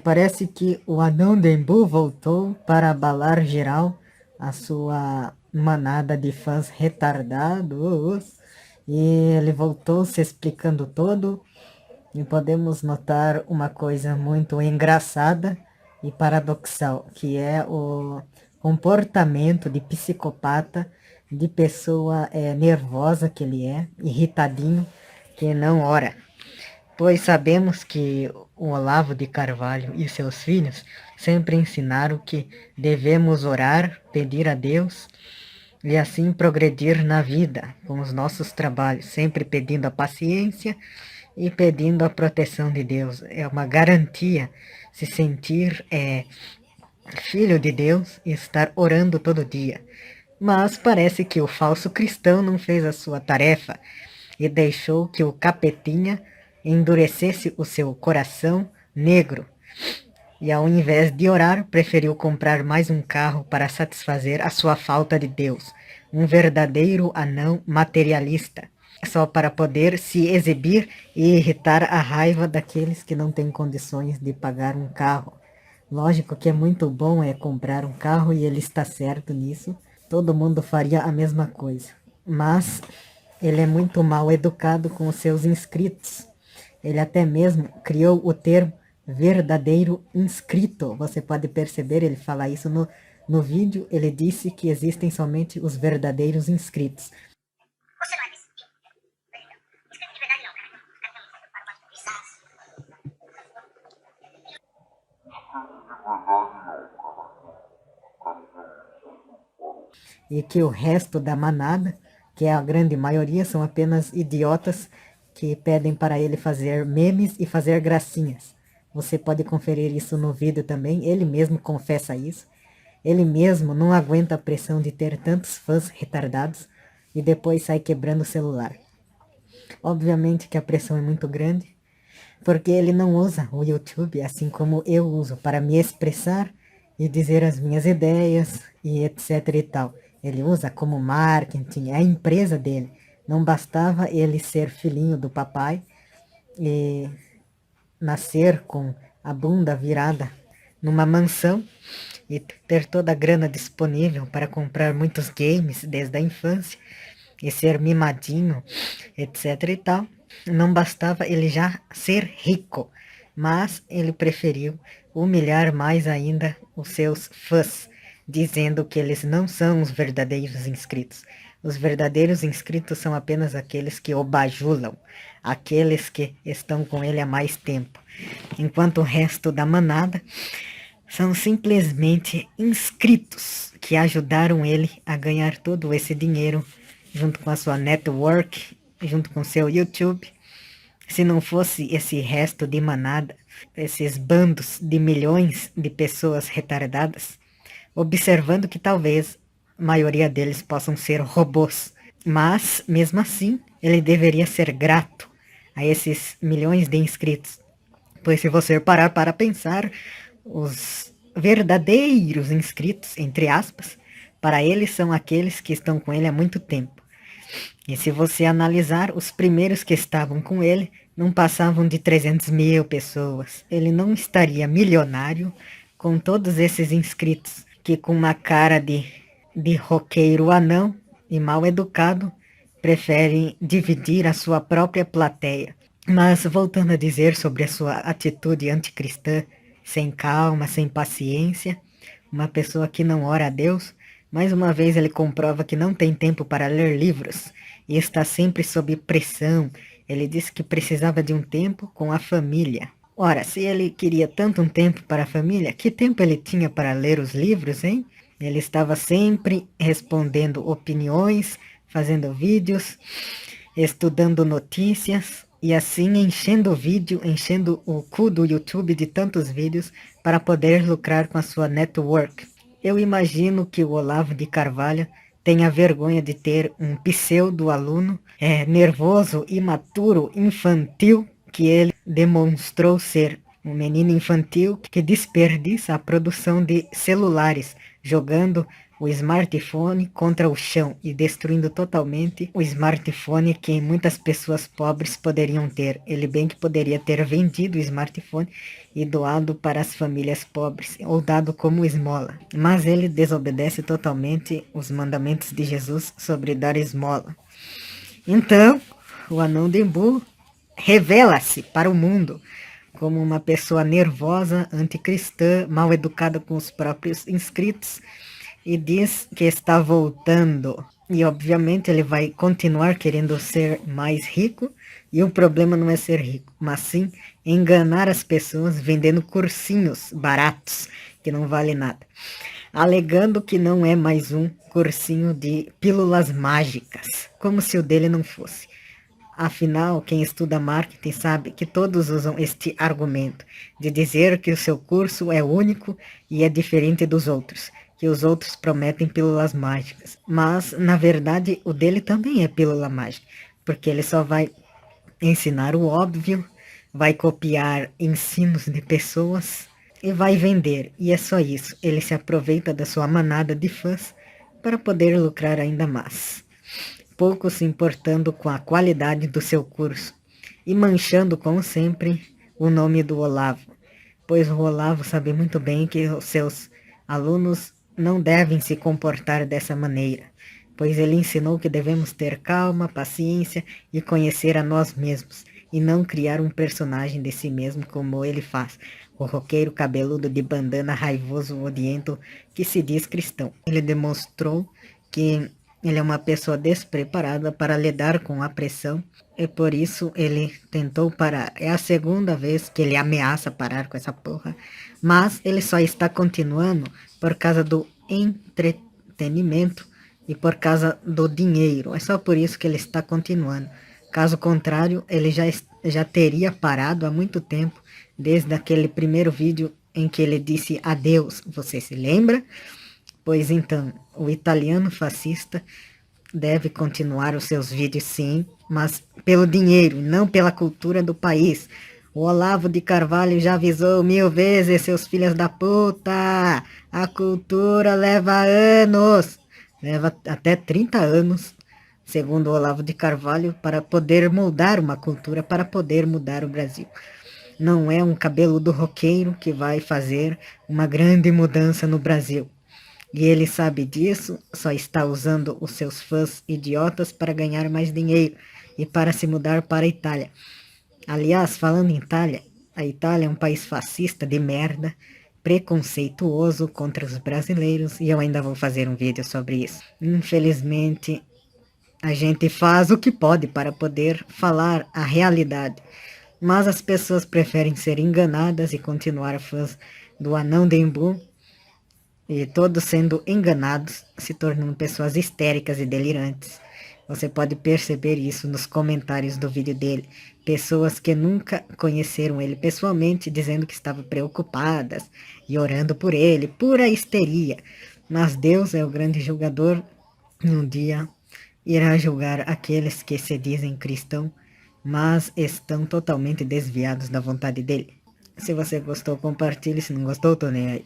Parece que o anão Dembu voltou para abalar geral a sua manada de fãs retardados. E ele voltou se explicando todo. E podemos notar uma coisa muito engraçada e paradoxal, que é o comportamento de psicopata, de pessoa nervosa que ele é, irritadinho, que não ora. Pois sabemos que o Olavo de Carvalho e seus filhos sempre ensinaram que devemos orar, pedir a Deus e assim progredir na vida com os nossos trabalhos, sempre pedindo a paciência e pedindo a proteção de Deus. É uma garantia se sentir filho de Deus e estar orando todo dia. Mas parece que o falso cristão não fez a sua tarefa e deixou que o capetinha endurecesse o seu coração negro. E ao invés de orar, preferiu comprar mais um carro para satisfazer a sua falta de Deus. Um verdadeiro anão materialista, só para poder se exibir e irritar a raiva daqueles que não têm condições de pagar um carro. Lógico que é muito bom comprar um carro e ele está certo nisso. Todo mundo faria a mesma coisa. Mas ele é muito mal educado com os seus inscritos. Ele até mesmo criou o termo verdadeiro inscrito. Você pode perceber, ele fala isso no vídeo. Ele disse que existem somente os verdadeiros inscritos. Você não é desse tipo? Inscrito de verdade não, cara. Para uma E que o resto da manada, que é a grande maioria, são apenas idiotas que pedem para ele fazer memes e fazer gracinhas. Você pode conferir isso no vídeo também, ele mesmo confessa isso. Ele mesmo não aguenta a pressão de ter tantos fãs retardados e depois sai quebrando o celular. Obviamente que a pressão é muito grande, porque ele não usa o YouTube assim como eu uso para me expressar e dizer as minhas ideias e etc e tal. Ele usa como marketing, é a empresa dele. Não bastava ele ser filhinho do papai e nascer com a bunda virada numa mansão e ter toda a grana disponível para comprar muitos games desde a infância e ser mimadinho, etc e tal. Não bastava ele já ser rico, mas ele preferiu humilhar mais ainda os seus fãs, dizendo que eles não são os verdadeiros inscritos. Os verdadeiros inscritos são apenas aqueles que o bajulam, aqueles que estão com ele há mais tempo, enquanto o resto da manada são simplesmente inscritos que ajudaram ele a ganhar todo esse dinheiro junto com a sua network, junto com seu YouTube. Se não fosse esse resto de manada, esses bandos de milhões de pessoas retardadas, observando que talvez a maioria deles possam ser robôs. Mas, mesmo assim, ele deveria ser grato a esses milhões de inscritos. Pois se você parar para pensar, os verdadeiros inscritos, entre aspas, para ele são aqueles que estão com ele há muito tempo. E se você analisar, os primeiros que estavam com ele não passavam de 300 mil pessoas. Ele não estaria milionário com todos esses inscritos que com uma cara de roqueiro anão e mal educado preferem dividir a sua própria plateia. Mas voltando a dizer sobre a sua atitude anticristã, sem calma, sem paciência, uma pessoa que não ora a Deus, mais uma vez ele comprova que não tem tempo para ler livros e está sempre sob pressão. Ele disse que precisava de um tempo com a família. Ora, se ele queria tanto um tempo para a família, que tempo ele tinha para ler os livros, hein? Ele estava sempre respondendo opiniões, fazendo vídeos, estudando notícias e assim enchendo o vídeo, enchendo o cu do YouTube de tantos vídeos para poder lucrar com a sua network. Eu imagino que o Olavo de Carvalho tenha vergonha de ter um pseudo-aluno nervoso, imaturo, infantil, que ele demonstrou ser um menino infantil que desperdiça a produção de celulares, jogando o smartphone contra o chão e destruindo totalmente o smartphone que muitas pessoas pobres poderiam ter. Ele bem que poderia ter vendido o smartphone e doado para as famílias pobres ou dado como esmola. Mas ele desobedece totalmente os mandamentos de Jesus sobre dar esmola. Então, o Anão de Embu revela-se para o mundo como uma pessoa nervosa, anticristã, mal educada com os próprios inscritos e diz que está voltando. E obviamente ele vai continuar querendo ser mais rico, e o problema não é ser rico, mas sim enganar as pessoas vendendo cursinhos baratos que não vale nada, alegando que não é mais um cursinho de pílulas mágicas, como se o dele não fosse. Afinal, quem estuda marketing sabe que todos usam este argumento de dizer que o seu curso é único e é diferente dos outros, que os outros prometem pílulas mágicas. Mas, na verdade, o dele também é pílula mágica, porque ele só vai ensinar o óbvio, vai copiar ensinos de pessoas e vai vender. E é só isso. Ele se aproveita da sua manada de fãs para poder lucrar ainda mais, pouco se importando com a qualidade do seu curso e manchando, como sempre, o nome do Olavo, pois o Olavo sabe muito bem que os seus alunos não devem se comportar dessa maneira, pois ele ensinou que devemos ter calma, paciência e conhecer a nós mesmos, e não criar um personagem de si mesmo como ele faz, o roqueiro cabeludo de bandana raivoso odiento que se diz cristão. Ele demonstrou que ele é uma pessoa despreparada para lidar com a pressão e por isso ele tentou parar. É a segunda vez que ele ameaça parar com essa porra, mas ele só está continuando por causa do entretenimento e por causa do dinheiro. É só por isso que ele está continuando. Caso contrário, ele já teria parado há muito tempo, desde aquele primeiro vídeo em que ele disse adeus. Você se lembra? Pois então, o italiano fascista deve continuar os seus vídeos sim, mas pelo dinheiro, não pela cultura do país. O Olavo de Carvalho já avisou 1000 vezes, seus filhos da puta. A cultura leva anos, leva até 30 anos, segundo o Olavo de Carvalho, para poder moldar uma cultura, para poder mudar o Brasil. Não é um cabeludo roqueiro que vai fazer uma grande mudança no Brasil. E ele sabe disso, só está usando os seus fãs idiotas para ganhar mais dinheiro e para se mudar para a Itália. Aliás, falando em Itália, a Itália é um país fascista de merda, preconceituoso contra os brasileiros, e eu ainda vou fazer um vídeo sobre isso. Infelizmente, a gente faz o que pode para poder falar a realidade, mas as pessoas preferem ser enganadas e continuar fãs do Anão de Embu, e todos sendo enganados, se tornando pessoas histéricas e delirantes. Você pode perceber isso nos comentários do vídeo dele. Pessoas que nunca conheceram ele pessoalmente, dizendo que estavam preocupadas e orando por ele, pura histeria. Mas Deus é o grande julgador. Um dia irá julgar aqueles que se dizem cristãos, mas estão totalmente desviados da vontade dele. Se você gostou, compartilhe. Se não gostou, tô nem aí.